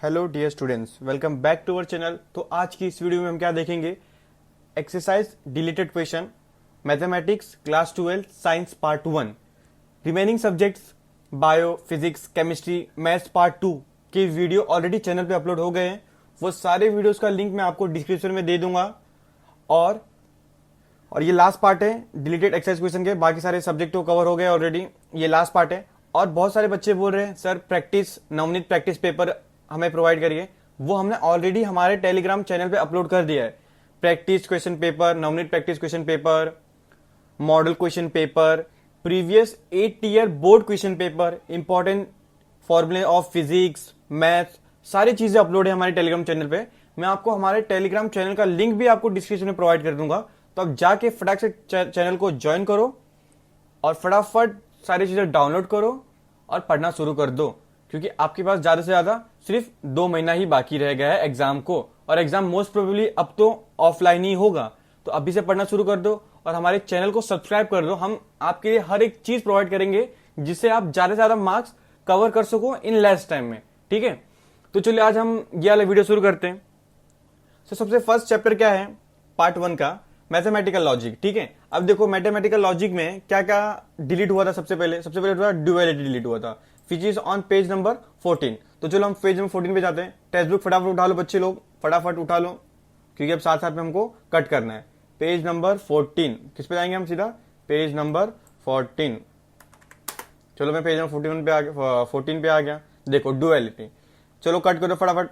Hello dear students, welcome back to our channel. तो आज की इस वीडियो में हम क्या देखेंगे, exercise deleted question, mathematics class 12 science part 1, remaining subjects bio, physics, chemistry, maths part 2 के वीडियो ऑलरेडी चैनल पे अपलोड हो गए हैं। वो सारे वीडियोस का लिंक मैं आपको डिस्क्रिप्शन में दे दूंगा। और ये लास्ट पार्ट है डिलीटेड एक्सरसाइज क्वेश्चन के, बाकी सारे सब्जेक्ट तो कवर हो गए ऑलरेडी, ये लास्ट पार्ट है। और बहुत सारे बच्चे बोल रहे हैं sir practice Navneet practice paper हमें प्रोवाइड करिए। वो हमने ऑलरेडी हमारे टेलीग्राम चैनल पे अपलोड कर दिया है। Practice question paper, Navneet practice question paper, model question paper, previous 8 year board question paper, important फॉर्मूले ऑफ फिजिक्स, मैथ्स, सारी चीजें अपलोड है हमारे टेलीग्राम चैनल पे। मैं आपको हमारे टेलीग्राम चैनल का लिंक भी आपको डिस्क्रिप्शन में प्रोवाइड कर दूंगा। तो आप जाके फटाक से चैनल को ज्वाइन करो और फटाफट सारी चीजें डाउनलोड करो और पढ़ना शुरू कर दो, क्योंकि आपके पास ज्यादा से ज्यादा सिर्फ 2 महीना ही बाकी रह गया है एग्जाम को, और एग्जाम मोस्ट प्रोबेबली अब तो ऑफलाइन ही होगा। तो अभी से पढ़ना शुरू कर दो और हमारे चैनल को सब्सक्राइब कर दो। हम आपके लिए हर एक चीज प्रोवाइड करेंगे जिससे आप ज्यादा से ज्यादा मार्क्स कवर कर सको इन लेस टाइम में, ठीक है। तो चलिए आज हम ये वाला वीडियो शुरू करते हैं। तो सबसे फर्स्ट चैप्टर क्या है पार्ट 1 का, मैथमेटिकल लॉजिक, ठीक है। अब देखो मैथमेटिकल लॉजिक में क्या क्या डिलीट हुआ था। सबसे पहले हुआ ड्यूअलिटी डिलीट हुआ था, which is on page number 14। तो चलो हम पेज नंबर 14 पे जाते हैं। टेक्स्ट बुक फटाफट उठा लो बच्चे लोग, फटाफट उठा लो, क्योंकि अब साथ साथ में हमको कट करना है। पेज नंबर 14 किस पे जाएंगे हम, सीधा पेज नंबर 14। चलो मैं पेज नंबर 14 पे आ गया। देखो डुअलिटी, चलो कट कर दो फटाफट,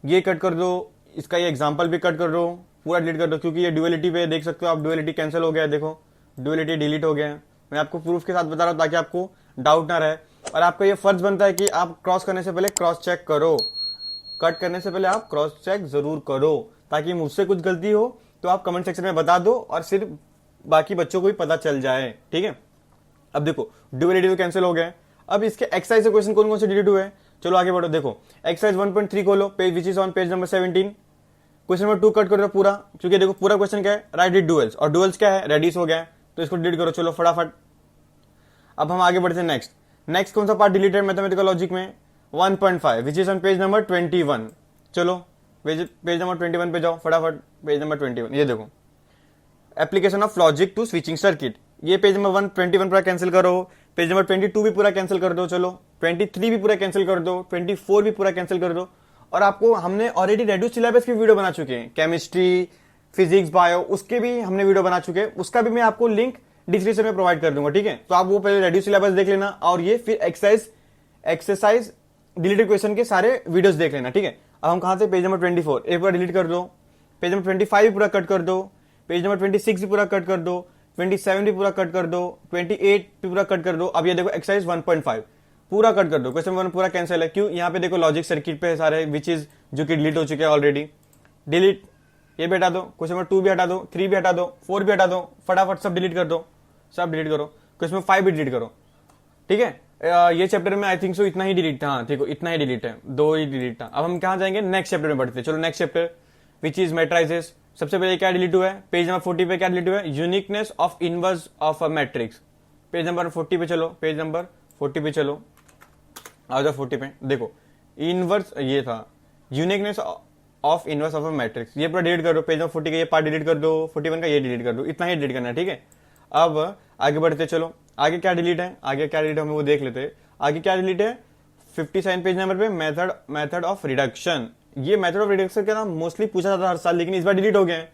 ये कट कर दो, इसका ये एग्जाम्पल भी कट कर दो, पूरा डिलीट कर दो, क्योंकि ये डुअलिटी पे देख सकते हो आप, डुअलिटी कैंसिल हो गया है। देखो डुअलिटी डिलीट हो गया है। मैं आपको प्रूफ के साथ बता रहा हूं ताकि आपको डाउट ना रहे। और आपका ये फर्ज बनता है कि आप क्रॉस करने से पहले क्रॉस चेक करो, कट करने से पहले आप क्रॉस चेक जरूर करो, ताकि मुझसे कुछ गलती हो तो आप कमेंट सेक्शन में बता दो और सिर्फ बाकी बच्चों को भी पता चल जाए, ठीक है। अब देखो डुअलिटी तो कैंसिल हो गया। अब इसके एक्सरसाइज से क्वेश्चन कौन कौन से डिलीट हुए, चलो आगे बढ़ो। देखो एक्सरसाइज 1.3 खोलो, page which is on page number 17। Question number 2 cut करो पूरा, क्योंकि देखो पूरा क्वेश्चन क्या है, राइट इट डुअल्स, और डुअल्स क्या है, रेडिस हो गया है, तो इसको डिलीट करो। चलो फटाफट अब हम आगे बढ़ते हैं। नेक्स्ट कौन सा पार्ट डिलीटेड मैथमेटिकल लॉजिक में, 1.5 which is on page number 21। चलो पेज नंबर 21 पे जाओ फटाफट, पेज नंबर 21। ये देखो application of logic to switching circuit, ये पेज नंबर 121 पूरा कैंसिल करो, पेज नंबर 22 भी पूरा कैंसिल कर दो, चलो 23 भी पूरा कैंसिल कर दो, 24 भी पूरा कैंसिल कर दो। और आपको हमने ऑलरेडी रेड्यूस सिलेबस की वीडियो बना चुके हैं, केमिस्ट्री, फिजिक्स, बायो, उसके भी हमने वीडियो बना चुके हैं, उसका भी मैं आपको लिंक डिस्क्रिप्शन में प्रोवाइड कर दूंगा, ठीक है। तो आप वो पहले रेड्यूस सिलेबस देख लेना और ये फिर एक्सरसाइज डिलीटेड क्वेश्चन के सारे वीडियोस देख लेना, ठीक है। अब हम कहां से, पेज नंबर 24 एक बार डिलीट कर दो, पेज नंबर 25 भी पूरा कट कर दो, पेज नंबर 26 भी पूरा कट कर दो, 27 भी पूरा कट कर दो, 28 भी पूरा कट कर दो। अब ये देखो एक्सरसाइज 1.5 पूरा कट कर दो, क्वेश्चन 1 पूरा कैंसिल है। क्यों, यहाँ पे देखो लॉजिक सर्किट पे है सारे, विच इज जो कि डिलीट हो चुके हैं ऑलरेडी, डिलीट, ये भी हटा दो, क्वेश्चन नंबर 2 भी हटा दो, 3 भी हटा दो, 4 भी हटा दो, फटाफट सब डिलीट कर दो, सब डिलीट करो। क्वेश्चन नंबर 5 भी डिलीट करो, ठीक है। ये चैप्टर में आई थिंक सो इतना ही डिलीट था, हाँ देखो इतना ही डिलीट है, 2 ही डिलीट था। अब हम कहां जाएंगे, नेक्स्ट चैप्टर में बढ़ते हैं। चलो next chapter which is matrices. सबसे पहले क्या डिलीट हुआ है, पेज नंबर 40 पे क्या डिलीट हुआ है, uniqueness of inverse of a matrix. Page number 40 पे चलो, पेज नंबर 40 पे चलो, आ जाओ 40 पे। देखो इनवर्स ये था, uniqueness of inverse of a matrix, ये पूरा डिलीट कर दो। पेज नंबर 40 का ये पार्ट डिलीट कर दो, 41 का ये डिलीट कर दो, इतना ही डिलीट करना है, ठीक है। अब आगे बढ़ते चलो, आगे क्या डिलीट है, आगे क्या डिलीट है हमें वो देख लेते हैं। आगे क्या डिलीट है, 57 पेज नंबर पे मेथड ऑफ रिडक्शन। ये मेथड ऑफ रिडक्शन क्या था, मोस्टली पूछा जाता हर साल, लेकिन इस बार डिलीट हो गए हैं।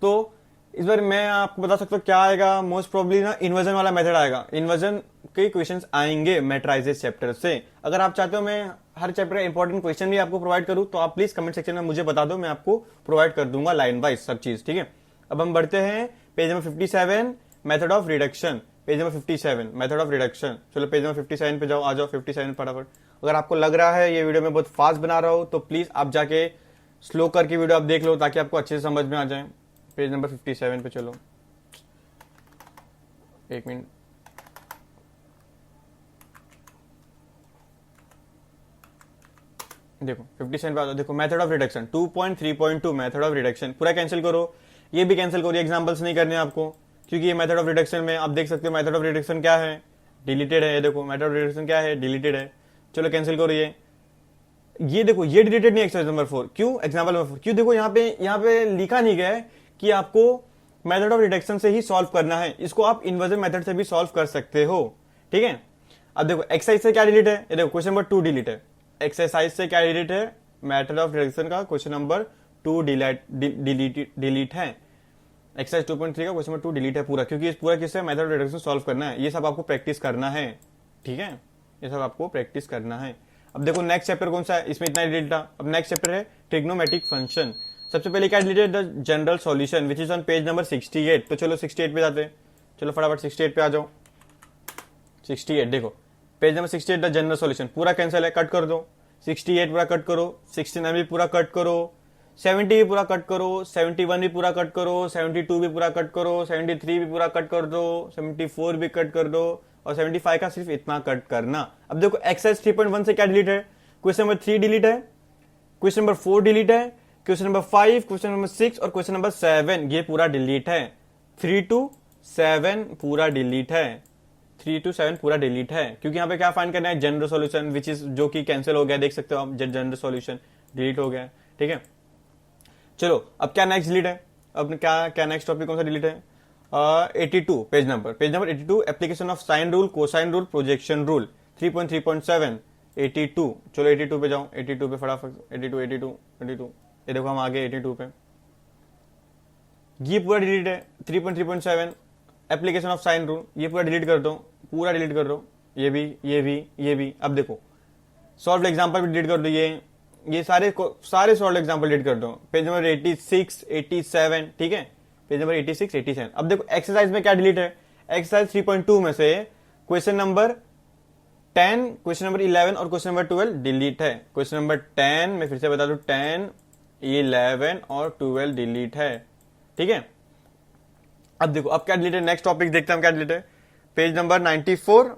तो इस बार मैं आपको बता सकता हूँ क्या आएगा, मोस्ट प्रोबेबली ना इन्वर्जन वाला मेथड आएगा। इन्वर्जन के क्वेश्चंस आएंगे मैट्रिसेस चैप्टर से। अगर आप चाहते हो मैं हर चैप्टर का इंपॉर्टेंट क्वेश्चन भी आपको प्रोवाइड करूं, तो आप प्लीज कमेंट सेक्शन में मुझे बता दो, मैं आपको प्रोवाइड कर दूंगा लाइन वाइज सब चीज, ठीक है। अब हम बढ़ते हैं page number 57 method of reduction, page number 57 method of reduction. चलो पेज नंबर 57 पे जाओ, आ जाओ 57 फटाफट। अगर आपको लग रहा है ये वीडियो में बहुत फास्ट बना रहा हो, तो प्लीज आप जाके स्लो करके वीडियो आप देख लो, ताकि आपको अच्छे से समझ में आ जाए। पेज नंबर 57 पे चलो, एक मिनट, देखो 57 पे आ जाओ। देखो method of reduction 2.3.2 method of reduction पूरा कैंसिल करो, ये भी कैंसिल करो, एग्जांपल्स नहीं करने आपको, क्योंकि ये मेथड ऑफ रिडक्शन में आप देख सकते हो मेथड ऑफ रिडक्शन क्या है, डिलीटेड है। ये देखो मेथड ऑफ रिडक्शन क्या है, डिलीटेड है। चलो कैंसिल करो ये, ये देखो ये डिलीटेड नहीं एक्सरसाइज नंबर 4, क्यों? एग्जांपल नंबर 4 क्यों? देखो यहाँ पे लिखा नहीं गया है कि आपको मेथड ऑफ डिडक्शन से ही सॉल्व करना है, इसको आप इन्वर्जन मेथड से भी सॉल्व कर सकते हो, ठीक है। अब देखो एक्सरसाइज से क्या डिलीट है, ये देखो क्वेश्चन नंबर 2 डिलीट है। एक्सरसाइज से क्या डिलीट है? मेथड ऑफ डिडक्शन का क्वेश्चन नंबर 2 डिलीट है। एक्सरसाइज 2.3 का क्वेश्चन नंबर 2 डिलीट है पूरा, क्योंकि इस पूरा किससे मेथड ऑफ डिडक्शन सॉल्व करना है। ये सब आपको प्रैक्टिस करना है, ठीक है, ये सब आपको प्रैक्टिस करना है। अब देखो नेक्स्ट चैप्टर कौन सा है, इसमें इतना डिलीट था। अब नेक्स्ट चैप्टर है ट्रिग्नोमेट्रिक फंक्शन। सबसे पहले क्या deleted? The general solution which is on page number 68। तो चलो 68 पे जाते हैं, चलो फटाफट 68 पे आ जाओ। 68 देखो, page number 68 the general solution पूरा कैंसिल है, कट कर दो। 68 पूरा कट करो, 69 भी पूरा कट करो, 70 भी पूरा कट करो, 71 भी पूरा कट करो, 72 भी पूरा कट करो, 73 भी पूरा कट कर दो, 74 भी कट कर दो, और 75 का सिर्फ इतना कट करना। अब देखो एक्सरसाइज 3.1 से क्या डिलीट है? क्वेश्चन नंबर 3 डिलीट है, क्वेश्चन नंबर 4 डिलीट है, क्वेश्चन नंबर 5, क्वेश्चन नंबर 6 और क्वेश्चन नंबर 7 ये पूरा डिलीट है। 3 to 7 पूरा डिलीट है, 3 to 7 पूरा डिलीट है, क्योंकि यहाँ पे क्या फाइंड करना है? जनरल सॉल्यूशन विच इज, जो कि कैंसिल हो गया, देख सकते हो आप, जनरल सॉल्यूशन डिलीट हो गया, ठीक है। चलो अब क्या नेक्स्ट डिलीट है? अब क्या नेक्स्ट टॉपिक कौन सा डिलीट है? 82 page number 82 application of sine rule, cosine rule, projection rule 3.3.7 82। चलो 82 पे जाओ, 82 पे फटाफट 82 ये देखो हम आगे 82 पे। ये पूरा डिलीट है 3.3.7 एप्लीकेशन ऑफ साइन रूल, ये पूरा डिलीट कर दो, पूरा डिलीट कर दो, ये भी। अब देखो सॉल्व एग्जांपल भी डिलीट कर दो, ये सारे सॉल्व एग्जांपल डिलीट कर दो। पेज नंबर 86 87, ठीक है, पेज नंबर 86 87। अब देखो एक्सरसाइज में क्या डिलीट है? एक्सरसाइज 3.2 में से क्वेश्चन नंबर 10, क्वेश्चन नंबर 11 और क्वेश्चन नंबर 12 डिलीट है। क्वेश्चन नंबर 10 मैं फिर से बता दूं, 10 11 और 12 डिलीट है, ठीक है। अब देखो अब क्या डिलीट है, नेक्स्ट टॉपिक देखते हैं हम क्या डिलीट है। Page number 94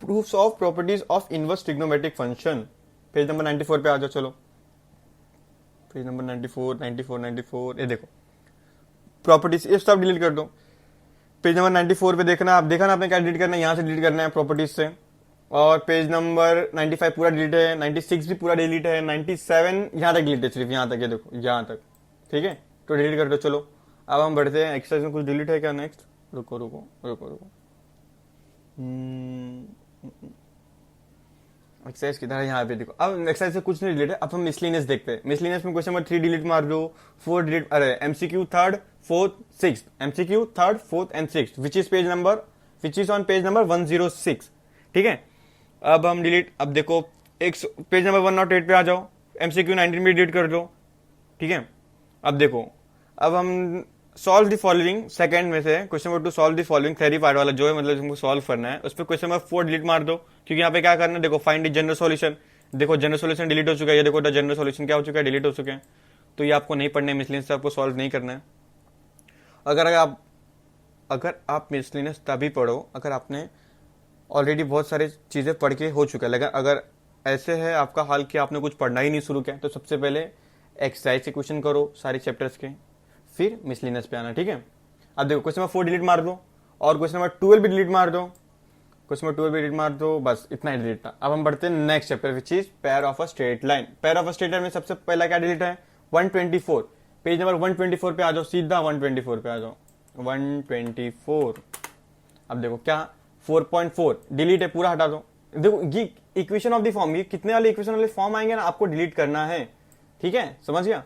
proofs of properties of inverse trigonometric function. Page number 94 पे आ जाओ, चलो पेज नंबर 94 ये देखो प्रॉपर्टीज, ये सब डिलीट कर दो। पेज नंबर 94 पे देखना, आप देखा ना आपने क्या डिलीट करना है, यहां से डिलीट करना है प्रॉपर्टीज से। और पेज नंबर 95 पूरा डिलीट है, 96 भी पूरा डिलीट है, 97 यहां तक डिलीट है, सिर्फ यहां तक, ये देखो यहां तक, ठीक है, तो डिलीट कर दो। चलो अब हम बढ़ते हैं एक्सरसाइज में, कुछ डिलीट है क्या नेक्स्ट? रुको एक्सरसाइज किधर है? यहाँ पे देखो, अब एक्सरसाइज से कुछ नहीं डिलीट है। अब हम मिसलिनियस देखते हैं। मिसलिनियस में क्वेश्चन नंबर 3 डिलीट मार दो, 4 डिलीट, अरे MCQ 3rd 4th 6th, MCQ 3rd 4th and 6th which is on page number 106, ठीक है। अब हम डिलीट, अब देखो एक पेज नंबर 108 पे आ जाओ, एमसीक्यू 19 भी डिलीट कर दो, ठीक है। अब देखो अब हम सॉल्व द फॉलोइंग, सेकंड में से question number 2 solve the following theory part वाला जो है, मतलब हमको सॉल्व करना है, उस पर क्वेश्चन नंबर 4 डिलीट मार दो, क्योंकि यहाँ पे क्या करना है, देखो फाइंड द जनरल सॉल्यूशन। देखो जनरल सॉल्यूशन डिलीट हो चुका है, ये देखो द जनरल सॉल्यूशन क्या हो चुका है, डिलीट हो चुके हैं, तो ये आपको नहीं पढ़ने, मिसलिनियस से आपको सॉल्व नहीं करना है। अगर आप मिसलिनियस तभी पढ़ो अगर आपने ऑलरेडी बहुत सारी चीजें पढ़ के हो चुका है। लेकिन अगर ऐसे है आपका हाल कि आपने कुछ पढ़ना ही नहीं शुरू किया, तो सबसे पहले एक्सरसाइज से क्वेश्चन करो सारे चैप्टर्स के, फिर मिसलिनियस पे आना, ठीक है। अब देखो क्वेश्चन नंबर 4 डिलीट मार दो, और क्वेश्चन नंबर 12 भी डिलीट मार दो, क्वेश्चन नंबर 12 भी डिलीट मार दो, बस इतना ही डिलीट था। अब हम बढ़ते हैं next chapter which is pair of a straight line. Pair of a straight line में सबसे पहला क्या डिलीट है? 124, पेज नंबर 124 पे आ जाओ, सीधा 124 पे आ जाओ, 124। अब देखो क्या 4.4 डिलीट है, पूरा हटा दो। देखो ये इक्वेशन ऑफ द फॉर्म, ये कितने वाले इक्वेशन वाले फॉर्म आएंगे ना, आपको डिलीट करना है, ठीक है, समझ गया।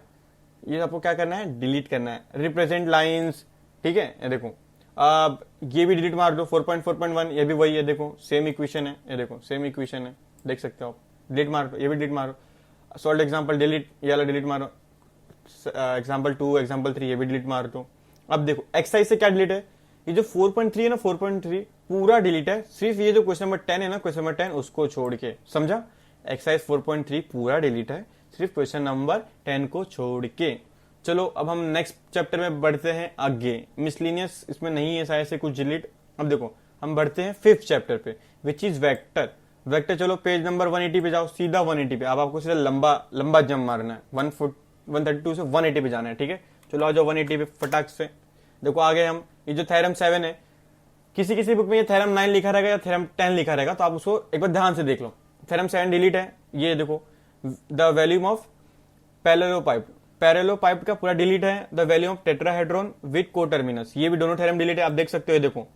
ये आपको क्या करना है, डिलीट करना है। रिप्रेजेंट लाइंस, ठीक है, ये देखो अब ये भी डिलीट मार दो। 4.4.1 ये भी वही है, देखो सेम इक्वेशन है, ये देखो सेम इक्वेशन है, देख सकते हो आप, डिलीट मार दो, ये भी डिलीट मारो। सॉल्व एग्जांपल डिलीट, ये वाला डिलीट मारो। एग्जांपल 2 एग्जांपल 3 ये भी डिलीट मार दो। अब देखो एक्सरसाइज से क्या डिलीट है, ये जो 4.3 है ना, 4.3 पूरा डिलीट है, सिर्फ ये जो क्वेश्चन नंबर 10 है ना, क्वेश्चन नंबर 10 उसको छोड़ के, समझा। एक्सरसाइज 4.3 पूरा डिलीट है, सिर्फ क्वेश्चन नंबर 10 को छोड़ के। चलो अब हम नेक्स्ट चैप्टर में बढ़ते हैं आगे। मिसलिनियस इसमें नहीं है शायद से कुछ डिलीट। अब देखो हम बढ़ते हैं 5th चैप्टर पे विच इज वेक्टर। वेक्टर चलो पेज नंबर 180 पे जाओ, सीधा 180 पे। अब आपको सीधा लंबा जंप मारना है, 132 से 180 पे जाना है, ठीक है। चलो आ जाओ 180 पे फटाक से। देखो आगे हम ये जो थ्योरम 7 है, किसी किसी बुक में ये थ्योरम 9 लिखा रहेगा या थ्योरम 10 लिखा रहेगा, तो आप उसको एक बार ध्यान से देख लो। थ्योरम 7 डिलीट है। ये देखो द वॉल्यूम ऑफ पैरेललोपाइप्ड का पूरा डिलीट है। The volume of tetrahedron with coterminous, ये भी दोनों थ्योरम डिलीट है, आप देख सकते हो। ये देखो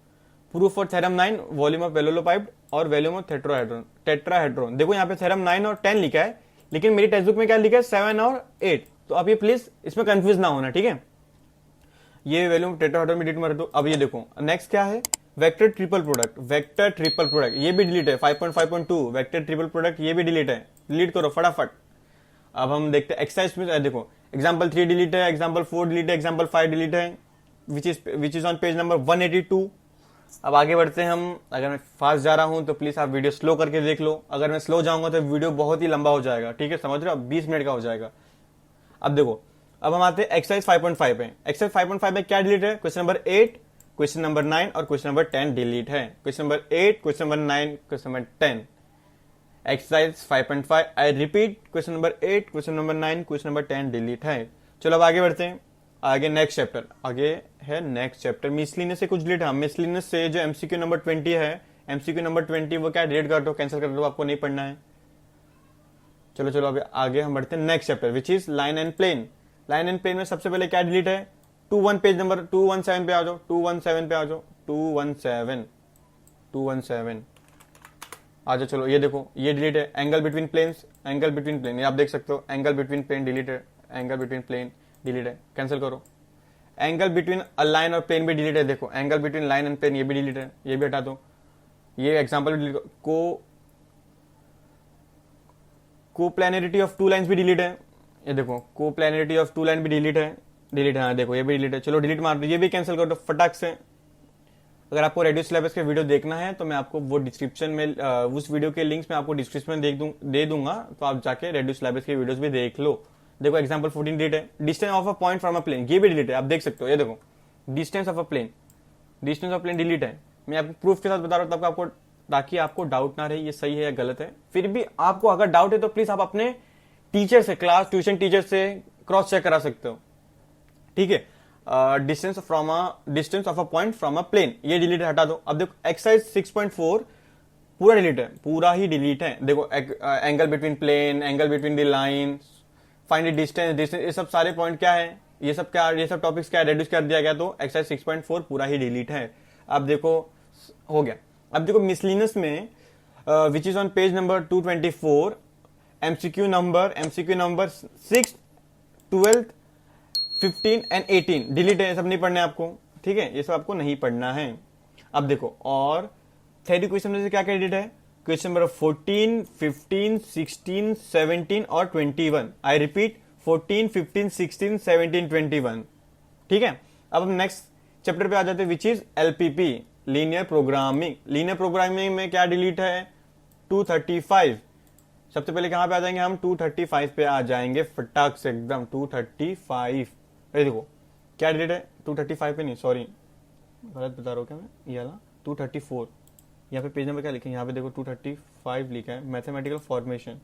proof for theorem 9 volume of parallelepiped और वॉल्यूम ऑफ टेट्राहेड्रॉन। देखो यहाँ पे थ्योरम 9 और 10 लिखा है, लेकिन मेरी टेक्स्ट बुक में क्या लिखा है 7 और 8। तो आप ये प्लीज इसमें कंफ्यूज ना होना, ठीक है। ये वॉल्यूम टेट्राहेड्रॉन में डिलीट मार दो। अब ये देखो नेक्स्ट क्या है, वेक्टर ट्रिपल प्रोडक्ट, ये भी डिलीट है। 5.5.2 वेक्टर ट्रिपल प्रोडक्ट, ये भी डिलीट है, डिलीट करो फटाफट। अब हम देखते हैं एक्सरसाइज में। देखो एग्जांपल 3 डिलीट है, एग्जांपल 4 डिलीट है, एग्जांपल 5 डिलीट है, which is on page number 182। अब आगे बढ़ते हैं हम। अगर मैं फास्ट जा रहा हूं तो प्लीज आप वीडियो स्लो करके देख लो, अगर मैं स्लो जाऊंगा तो वीडियो बहुत ही लंबा हो जाएगा, ठीक है, समझ रहे हो, 20 मिनट का हो जाएगा। अब देखो, अब हम आते हैं एक्सरसाइज 5.5 पे। एक्सरसाइज 5.5 में क्या डिलीट है, क्वेश्चन नंबर 8, क्वेश्चन नंबर 9 और क्वेश्चन नंबर 10 डिलीट है। Question number 8, question number 9, question number 10। Exercise 5.5, I repeat, question number 8, question number 9, question number 10 delete है। चलो अब आगे बढ़ते हैं। आगे नेक्स्ट चैप्टर, आगे है नेक्स्ट चैप्टर मिसलिनियस से कुछ डिलीट है। मिसलिनियस से जो एमसीक्यू नंबर 20 है, एमसीक्यू नंबर 20 वो क्या डिलीट कर दो, कैंसिल कर दो, आपको नहीं पढ़ना है। चलो अब आगे हम बढ़ते हैं next chapter which is line and plane. Line and plane में सबसे पहले क्या डिलीट है, 21 पेज नंबर 217 पे आ जाओ, 217 पे आ जाओ, 217 आ जाओ। चलो ये देखो ये डिलीट है। एंगल बिटवीन प्लेन, ये आप देख सकते हो, एंगल बिटवीन प्लेन डिलीट है, एंगल बिटवीन प्लेन डिलीट है, कैंसिल करो। एंगल बिटवीन अ लाइन और प्लेन भी डिलीट है। देखो angle between line and plane, ये भी डिलीट है, ये भी हटा दो। ये एग्जांपल भी डिलीट, कोप्लैनरिटी ऑफ टू लाइंस भी डिलीट है। ये देखो कोप्लैनरिटी ऑफ टू लाइन भी डिलीट है, हाँ देखो ये भी डिलीट है। चलो डिलीट मार दो, ये भी कैंसिल कर दो फटाक से। अगर आपको रेडियस सिलेबस के वीडियो देखना है तो मैं आपको वो डिस्क्रिप्शन में उस वीडियो के लिंक्स में आपको डिस्क्रिप्शन में दे दूंगा, तो आप जाके रेडियस सिलेबस के वीडियोस भी देख लो। देखो एग्जांपल 14 डिलीट है। Distance of a point from a plane, ये भी डिलीट है, आप देख सकते हो। ये देखो डिस्टेंस ऑफ प्लेन डिलीट है। मैं आपको प्रूफ के साथ बता रहा हूँ ताकि आपको डाउट ना रहे ये सही है या गलत है। फिर भी आपको अगर डाउट है तो प्लीज आप अपने टीचर से, क्लास ट्यूशन टीचर से क्रॉस चेक करा सकते हो, ठीक है। Distance of a point from a plane, ये डिलीट हटा दो। अब देखो एक्सरसाइज 6.4 पूरा डिलीट है, पूरा ही डिलीट है। देखो angle between plane, angle between the line, find distance, ये सब सारे पॉइंट क्या है, ये सब टॉपिक्स क्या रेड्यूस कर दिया गया, तो एक्सरसाइज 6.4 पूरा ही डिलीट है। अब देखो हो गया। अब देखो मिसलिनियस में which is on page number 224, MCQ number 6, 12, 15 and 18 delete है, सब नहीं पढ़ना है आपको, ठीक है, ये सब आपको नहीं पढ़ना है। अब देखो और थ्योरी क्वेश्चन में से क्या क्या डिलीट है, क्वेश्चन नंबर 14, 15, 16, 17 और 21। आई रिपीट 14, 15, 16, 17, 21, ठीक है। अब हम नेक्स्ट चैप्टर पे आ जाते हैं which is LPP, linear programming में क्या डिलीट है, 235। सबसे पहले कहां पे आ जाएंगे हम, 235 पे आ जाएंगे फटाक से एकदम, 235। अरे देखो क्या डिलीट है, 235 पे नहीं, सॉरी गलत बता रहा हूं क्या मैं, ये वाला 234। यहाँ पे पेज नंबर क्या लिखे, यहाँ पे देखो 235 लिखा है। मैथमेटिकल फॉर्मेशन,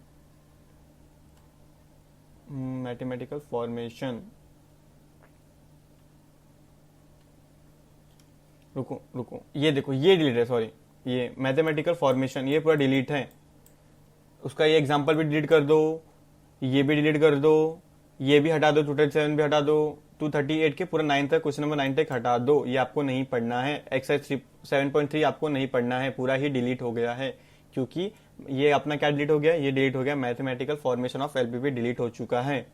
रुको ये देखो ये डिलीट है, सॉरी ये मैथमेटिकल फॉर्मेशन ये पूरा डिलीट है। उसका ये एग्जांपल भी डिलीट कर दो, ये भी डिलीट कर दो, ये भी हटा दो, 237 भी हटा दो, 238 के पूरा 9 तक, क्वेश्चन नंबर 9 तक हटा दो, ये आपको नहीं पढ़ना है। एक्सरसाइज 7.3 आपको नहीं पढ़ना है, पूरा ही डिलीट हो गया है, क्योंकि ये अपना क्या डिलीट हो गया, ये डिलीट हो गया, mathematical formation of LPP delete हो चुका है।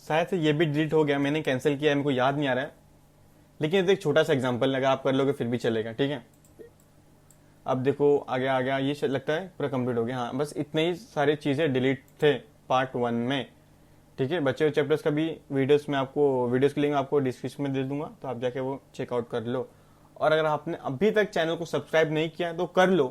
शायद से ये भी डिलीट हो गया, मैंने कैंसिल किया है, मेरे को याद नहीं आ रहा है, लेकिन एक छोटा सा एग्जाम्पल अगर आप कर लोगे फिर भी चलेगा, ठीक है। अब देखो आगे आ गया, ये लगता है पूरा कंप्लीट हो गया। हाँ बस इतने ही सारी चीजें डिलीट थे पार्ट 1 में, ठीक है। बच्चे चैप्टर्स का भी वीडियोस में आपको वीडियोस के लिंक आपको डिस्क्रिप्शन में दे दूंगा, तो आप जाके वो चेकआउट कर लो। और अगर आपने अभी तक चैनल को सब्सक्राइब नहीं किया तो कर लो,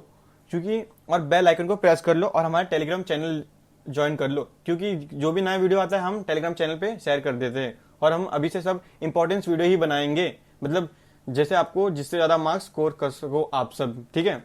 क्योंकि और बेल आइकन को प्रेस कर लो और हमारे टेलीग्राम चैनल ज्वाइन कर लो, क्योंकि जो भी नया वीडियो आता है हम टेलीग्राम चैनल पे शेयर कर देते हैं। और हम अभी से सब इंपॉर्टेंस वीडियो ही बनाएंगे, मतलब जैसे आपको जिससे ज्यादा मार्क्स स्कोर कर सको आप सब, ठीक है।